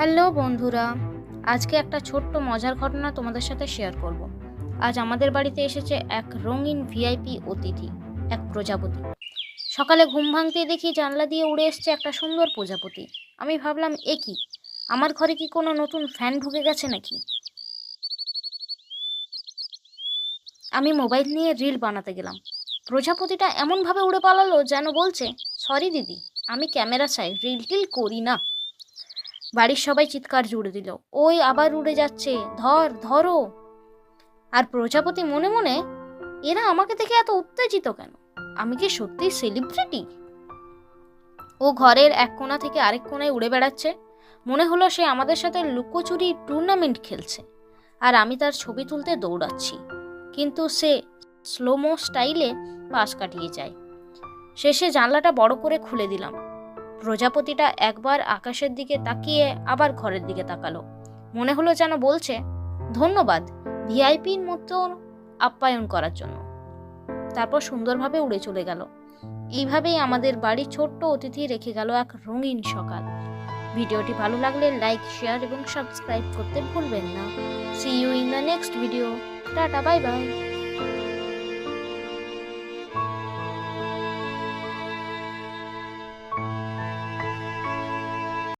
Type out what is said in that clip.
Hello বন্ধুরা, আজকে একটা ছোট্ট মজার ঘটনা তোমাদের সাথে শেয়ার করব। আজ আমাদের বাড়িতে এসেছে এক রঙিন ভিআইপি অতিথি, এক প্রজাপতি। সকালে ঘুম ভাঙতে দেখি জানলা দিয়ে উড়ে এসছে একটা সুন্দর প্রজাপতি। আমি ভাবলাম, এ কি, আমার ঘরে কি কোনো নতুন ফ্যান ঢুকে গেছে নাকি? আমি মোবাইল নিয়ে রিল বানাতে গেলাম। প্রজাপতিটা এমনভাবে উড়ে পালালো যেন বলছে, সরি দিদি, আমি ক্যামেরা চাই, রিল টিল করি না। বাড়ির সবাই চিৎকার জুড়ে দিল, ওই আবার উড়ে যাচ্ছে, ধরো। আর প্রজাপতি মনে মনে, এরা আমাকে দেখে এত উত্তেজিত কেন? আমি কি সত্যিই সেলিব্রিটি? ও ঘরের এক কোণা থেকে আরেক কোণায় উড়ে বেড়াচ্ছে। মনে হলো সে আমাদের সাথে লুকোচুরি টুর্নামেন্ট খেলছে, আর আমি তার ছবি তুলতে দৌড়াচ্ছি। কিন্তু সে স্লোমো স্টাইলে পাশ কাটিয়ে যায়। শেষে জানলাটা বড় করে খুলে দিলাম। প্রজাপতিটা একবার আকাশের দিকে তাকিয়ে আবার ঘরের দিকে তাকালো। মনে হলো যেন বলছে, ধন্যবাদ ভিআইপির মতো আপ্যায়ন করার জন্য। তারপর সুন্দরভাবে উড়ে চলে গেল। এইভাবেই আমাদের বাড়ির ছোট্ট অতিথি রেখে গেল এক রঙিন সকাল। ভিডিওটি ভালো লাগলে লাইক, শেয়ার এবং সাবস্ক্রাইব করতে ভুলবেন না। See you in the next video. Tata, bye by.